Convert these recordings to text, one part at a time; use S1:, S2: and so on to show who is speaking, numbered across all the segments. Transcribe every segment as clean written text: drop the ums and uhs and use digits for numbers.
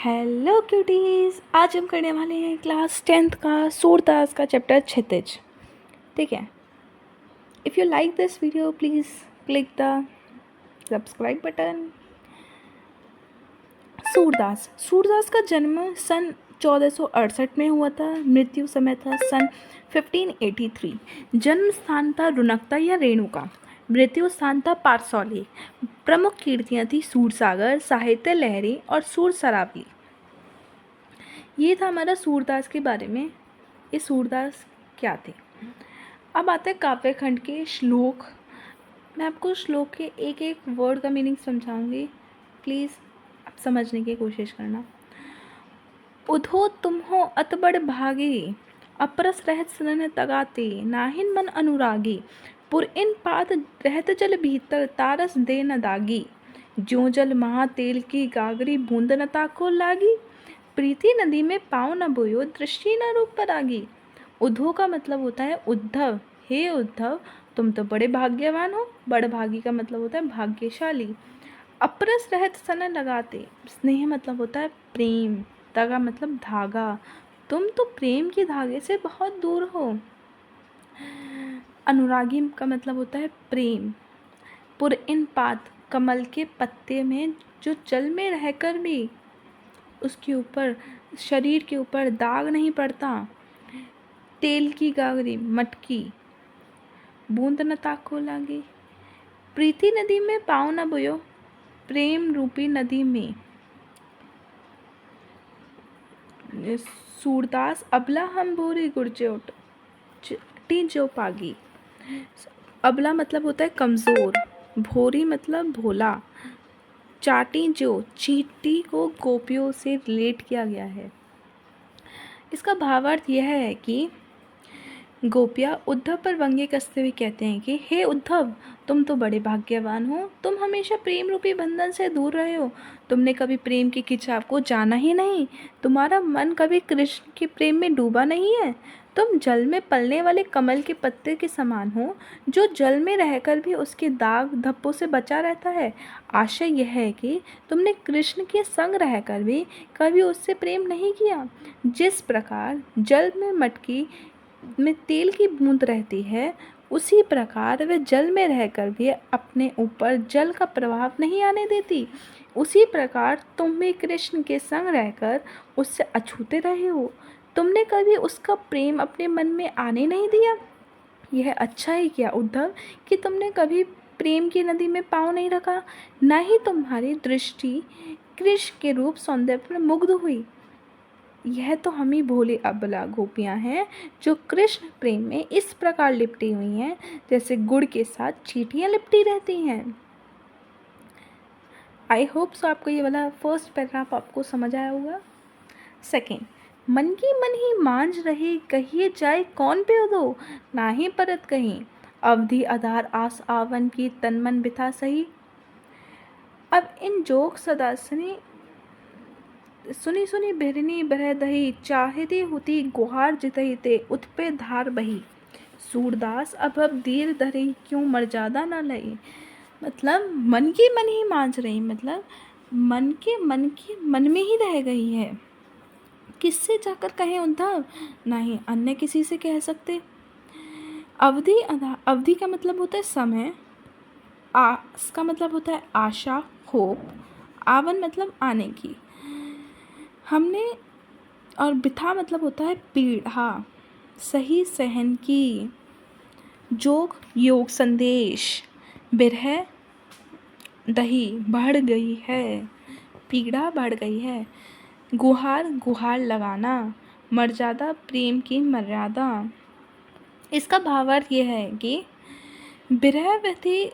S1: Hello cuties, आज हम करने वाले हैं क्लास 10th का सूरदास का चैप्टर क्षितिज। ठीक है। If you like this video please click the subscribe button. Surdas का जन्म सन 1468 में हुआ था। मृत्यु समय था सन 1583। जन्म स्थान था रुनकता या रेणुका। मृत्यु स्थान था पारसौली। प्रमुख कीर्तियाँ थी सूरसागर, साहित्य लहरी और सूर सरावली। ये था हमारा सूरदास के बारे में। ये सूरदास क्या थे। अब आते हैं काव्यखंड के श्लोक। मैं आपको श्लोक के एक एक वर्ड का मीनिंग समझाऊंगी, प्लीज़ आप समझने की कोशिश करना। उधो तुम हो अत बड़ भागी, अपरस रहत सदन तगाते, नाहिन मन अनुरागी, पुर इन पात रहत जल भीतर, तारस दे न दागी, ज्यों जल महा तेल की गागरी, बूंद न ताको लागी, प्रीति नदी में पाँव न बोयो, दृष्टि न रूप पर आगी। उद्धव का मतलब होता है उद्धव, हे उद्धव तुम तो बड़े भाग्यवान हो। बड़भागी का मतलब होता है भाग्यशाली। अपरस रहत सन लगाते, स्नेह मतलब होता है प्रेम। तगा मतलब धागा, तुम तो प्रेम के धागे से बहुत दूर हो। अनुरागी का मतलब होता है प्रेम। पुर इन पात, कमल के पत्ते में जो जल में रहकर भी उसके ऊपर, शरीर के ऊपर दाग नहीं पड़ता। तेल की गागरी, मटकी, बूंद न ताको लागी, प्रीति नदी में पाँव न बोयो, प्रेम रूपी नदी में। सूरदास अबला हम भोरी गुरजोट, चिट्टी जो पागी। अबला मतलब होता है कमज़ोर, भोरी मतलब भोला, चाटी जो, चींटी को गोपियों से रिलेट किया गया है। इसका भावार्थ यह है कि गोपियाँ उद्धव पर व्यंग्य कसते हुए कहते हैं कि हे उद्धव तुम तो बड़े भाग्यवान हो, तुम हमेशा प्रेम रूपी बंधन से दूर रहे हो। तुमने कभी प्रेम के खिंचाव को जाना ही नहीं। तुम्हारा मन कभी कृष्ण के प्रेम में डूबा नहीं है। तुम जल में पलने वाले कमल के पत्ते के समान हो, जो जल में रहकर भी उसके दाग धब्बों से बचा रहता है। आशय यह है कि तुमने कृष्ण के संग रहकर भी कभी उससे प्रेम नहीं किया। जिस प्रकार जल में मटकी में तेल की बूंद रहती है, उसी प्रकार वे जल में रहकर भी अपने ऊपर जल का प्रभाव नहीं आने देती। उसी प्रकार तुम भी कृष्ण के संग रहकर उससे अछूते रहे हो। तुमने कभी उसका प्रेम अपने मन में आने नहीं दिया। यह अच्छा ही किया उद्धव कि तुमने कभी प्रेम की नदी में पाँव नहीं रखा, न ही तुम्हारी दृष्टि कृष्ण के रूप सौंदर्य पर मुग्ध हुई। यह तो हम ही भोले अबला गोपियाँ हैं जो कृष्ण प्रेम में इस प्रकार लिपटी हुई हैं जैसे गुड़ के साथ चींटियाँ लिपटी रहती हैं। आई होप सो आपको ये वाला फर्स्ट पैराग्राफ आपको समझ आया होगा। सेकेंड, मन की मन ही मांझ रहे, कहिए जाए कौन पे दो, ना ही परत कहीं, अवधि आधार आस आवन की, तन मन बिथा सही। अब इन जोक सदासनी सुनी सुनी बिरनी बरह दही, चाहती हुती गुहार जितही ते, उत्पे धार बही। सूरदास अब दीर धरी, क्यों मर्यादा न लई। मतलब मन की मन ही मांझ रही, मतलब मन के मन में ही रह गई है। किससे जाकर कहें उद्धव, ना ही अन्य किसी से कह सकते। अवधि का मतलब होता है समय, आस का मतलब होता है आशा, होप, आवन मतलब आने की, हमने, और बिथा मतलब होता है पीड़ा, सही सहन की, जोग योग संदेश, बिरह दही बढ़ गई है, पीड़ा बढ़ गई है, गुहार गुहार लगाना, मर्यादा प्रेम की मर्यादा। इसका भावार्थ यह है कि बिरह व्यथित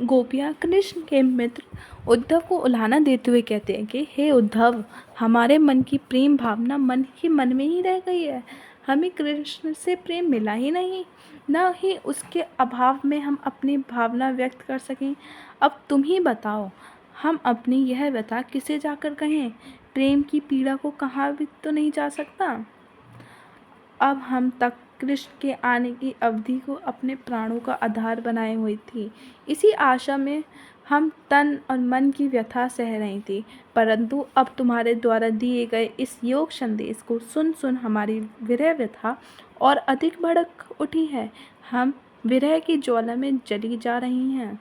S1: गोपियाँ कृष्ण के मित्र उद्धव को उल्हाना देते हुए कहते हैं कि हे उद्धव, हमारे मन की प्रेम भावना मन ही मन में ही रह गई है। हमें कृष्ण से प्रेम मिला ही नहीं, न ही उसके अभाव में हम अपनी भावना व्यक्त कर सकें। अब तुम ही बताओ, हम अपनी यह व्यथा किसे जाकर कहें। प्रेम की पीड़ा को कहा भी तो नहीं जा सकता। अब हम तक कृष्ण के आने की अवधि को अपने प्राणों का आधार बनाए हुए थी। इसी आशा में हम तन और मन की व्यथा सह रही थी, परंतु अब तुम्हारे द्वारा दिए गए इस योग संदेश को सुन सुन हमारी विरह व्यथा और अधिक भड़क उठी है। हम विरह की ज्वाला में जली जा रही हैं।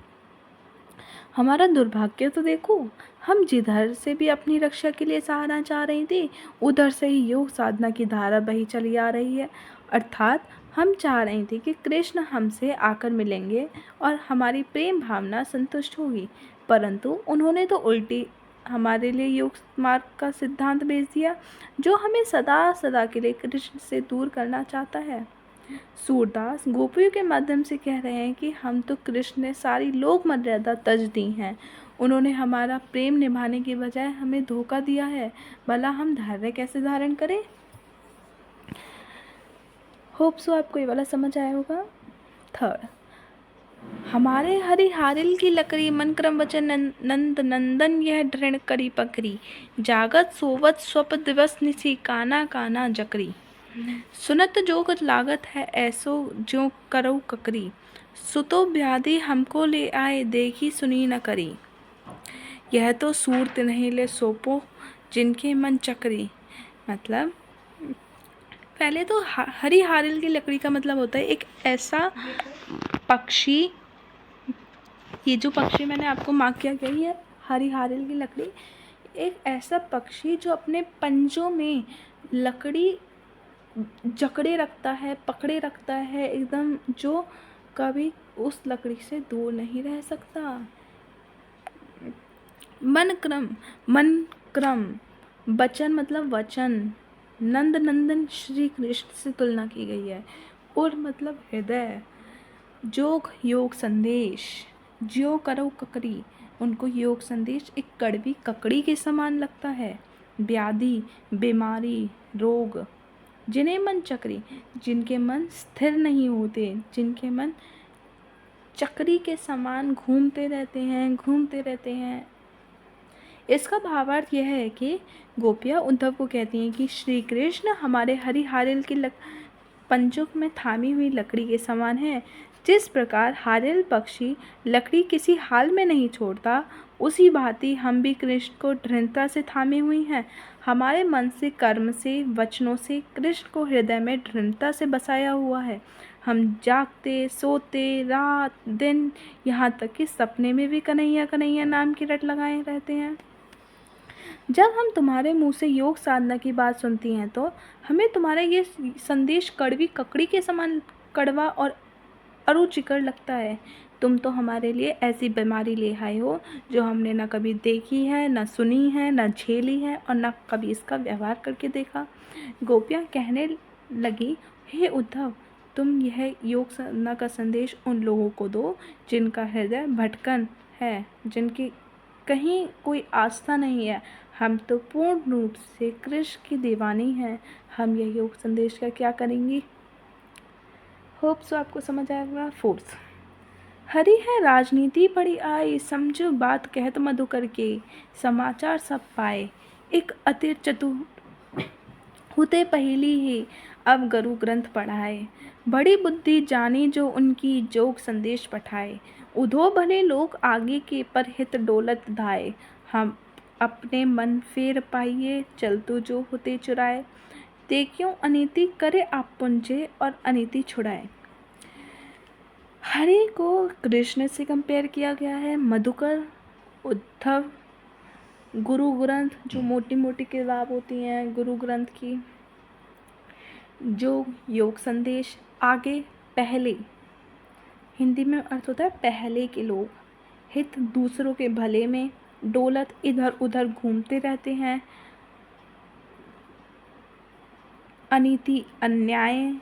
S1: हमारा दुर्भाग्य तो देखो, हम जिधर से भी अपनी रक्षा के लिए सहारा चाह रही थी, उधर से ही योग साधना की धारा बही चली आ रही है। अर्थात हम चाह रही थी कि कृष्ण हमसे आकर मिलेंगे और हमारी प्रेम भावना संतुष्ट होगी, परंतु उन्होंने तो उल्टी हमारे लिए योग मार्ग का सिद्धांत भेज दिया, जो हमें सदा सदा के लिए कृष्ण से दूर करना चाहता है। सूरदास गोपियों के माध्यम से कह रहे हैं कि हम तो कृष्ण ने सारी लोक मर्यादा तज दी हैं। उन्होंने हमारा प्रेम निभाने की बजाय हमें धोखा दिया है। भला हम धैर्य कैसे धारण करें। होप सो आपको ये वाला समझ आया होगा। थर्ड, हमारे हरि हारिल की लकड़ी मन क्रम वचन नंद नंदन यह दृढ़ करी पकड़ी, जागत सोवत स्वप दिवस निसी काना काना जकरी। सुनत जोग लागत है ऐसो ज्यों करऊ ककरी, सुतो व्याधि हमको ले आए देखी सुनी न करी। यह तो सूरत नहीं ले सोपो जिनके मन चकरी। मतलब पहले तो हरी हारिल की लकड़ी का मतलब होता है एक ऐसा पक्षी, ये जो पक्षी मैंने आपको मार्क किया गया है हरी हारिल की लकड़ी, एक ऐसा पक्षी जो अपने पंजों में लकड़ी जकड़े रखता है, पकड़े रखता है एकदम, जो कभी उस लकड़ी से दूर नहीं रह सकता। मन क्रम वचन मतलब वचन, नंद नंदन श्री कृष्ण से तुलना की गई है, और मतलब हृदय, जोग योग संदेश, ज्यो करो ककड़ी, उनको योग संदेश एक कड़वी ककड़ी के समान लगता है। व्याधि बीमारी रोग, जिन्हें मन चक्री, जिनके मन स्थिर नहीं होते, जिनके मन चक्री के समान घूमते रहते हैं। इसका भावार्थ यह है कि गोपियाँ उद्धव को कहती हैं कि श्री कृष्ण हमारे हरि हारिल की पंजों में थामी हुई लकड़ी के समान है। जिस प्रकार हारिल पक्षी लकड़ी किसी हाल में नहीं छोड़ता, उसी भांति हम भी कृष्ण को दृढ़ता से थामे हुई हैं। हमारे मन से, कर्म से, वचनों से कृष्ण को हृदय में दृढ़ता से बसाया हुआ है। हम जागते सोते रात दिन, यहाँ तक कि सपने में भी कन्हैया कन्हैया नाम की रट लगाए रहते हैं। जब हम तुम्हारे मुंह से योग साधना की बात सुनती हैं तो हमें तुम्हारा ये संदेश कड़वी ककड़ी के समान कड़वा और अरुचिकर लगता है। तुम तो हमारे लिए ऐसी बीमारी ले आए हो जो हमने न कभी देखी है, न सुनी है, न झेली है और न कभी इसका व्यवहार करके देखा। गोपियाँ कहने लगी, हे उद्धव, तुम यह योग साधना का संदेश उन लोगों को दो जिनका हृदय भटकन है, जिनकी कहीं कोई आस्था नहीं है। हम तो पूर्ण रूप से कृष्ण की दीवानी हैं। हम यह योग संदेश का क्या करेंगी। होप सो आपको समझ आएगा। फोर्थ, हरी है राजनीति पड़ी आई, समझो बात कहत मधुकर के, समाचार सब पाए एक अति चतुर होते पहली ही, अब गुरु ग्रंथ पढ़ाए, बड़ी बुद्धि जानी जो उनकी जोग संदेश पठाए, उधो भले लोग आगे के पर हित डोलत धाए, हम अपने मन फेर पाइए चलतु जो होते चुराए, ते क्यों अनीति करे आप पुंजे और अनीति छुड़ाए। हरि को कृष्ण से कंपेयर किया गया है। मधुकर, उद्धव, गुरु ग्रंथ, जो मोटी मोटी किताब होती हैं गुरु ग्रंथ की, जो योग संदेश, आगे पहले, हिंदी में अर्थ होता है पहले के लोग, हित दूसरों के भले में, डोलत इधर उधर घूमते रहते हैं, अनीति अन्याय।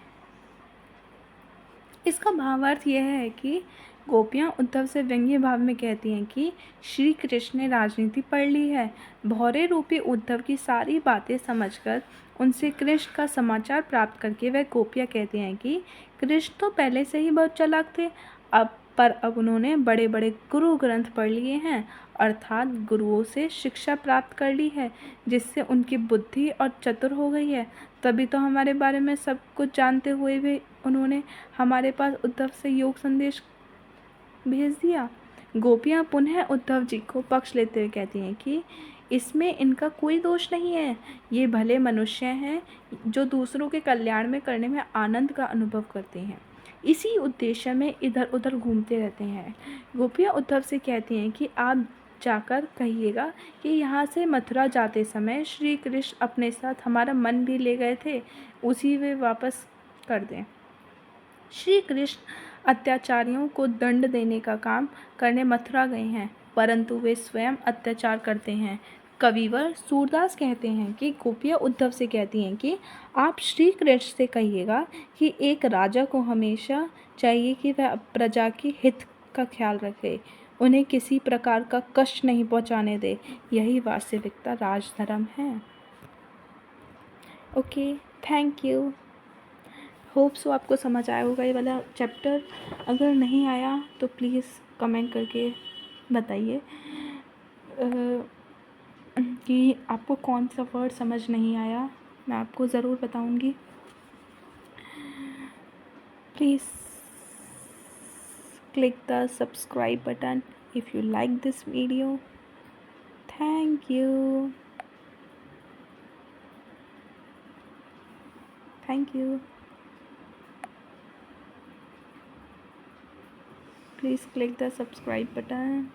S1: इसका भावार्थ यह है कि गोपियाँ उद्धव से व्यंग्य भाव में कहती हैं कि श्री कृष्ण ने राजनीति पढ़ ली है। भौरे रूपी उद्धव की सारी बातें समझकर उनसे कृष्ण का समाचार प्राप्त करके वह गोपियाँ कहती हैं कि कृष्ण तो पहले से ही बहुत चालाक थे, अब उन्होंने बड़े बड़े गुरु ग्रंथ पढ़ लिए हैं, अर्थात गुरुओं से शिक्षा प्राप्त कर ली है, जिससे उनकी बुद्धि और चतुर हो गई है। तभी तो हमारे बारे में सब कुछ जानते हुए भी उन्होंने हमारे पास उद्धव से योग संदेश भेज दिया। गोपियाँ पुनः उद्धव जी को पक्ष लेते हुए कहती हैं कि इसमें इनका कोई दोष नहीं है, ये भले मनुष्य हैं जो दूसरों के कल्याण में करने में आनंद का अनुभव करते हैं, इसी उद्देश्य में इधर उधर घूमते रहते हैं। गोपियाँ उद्धव से कहती हैं कि आप जाकर कहिएगा कि यहाँ से मथुरा जाते समय श्री कृष्ण अपने साथ हमारा मन भी ले गए थे, उसी वे वापस कर दें। श्री कृष्ण अत्याचारियों को दंड देने का काम करने मथुरा गए हैं, परंतु वे स्वयं अत्याचार करते हैं। कविवर सूरदास कहते हैं कि गोपियाँ उद्धव से कहती हैं कि आप श्री कृष्ण से कहिएगा कि एक राजा को हमेशा चाहिए कि वह प्रजा के हित का ख्याल रखे, उन्हें किसी प्रकार का कष्ट नहीं पहुंचाने दे, यही वास्तविकता राजधर्म है। Okay, thank you. Hope so आपको समझ आया होगा ये वाला चैप्टर। अगर नहीं आया तो प्लीज़ कमेंट करके बताइए कि आपको कौन सा वर्ड समझ नहीं आया, मैं आपको ज़रूर बताऊंगी। Please click the subscribe button if you like this video. Thank you. Thank you. Please click the subscribe button.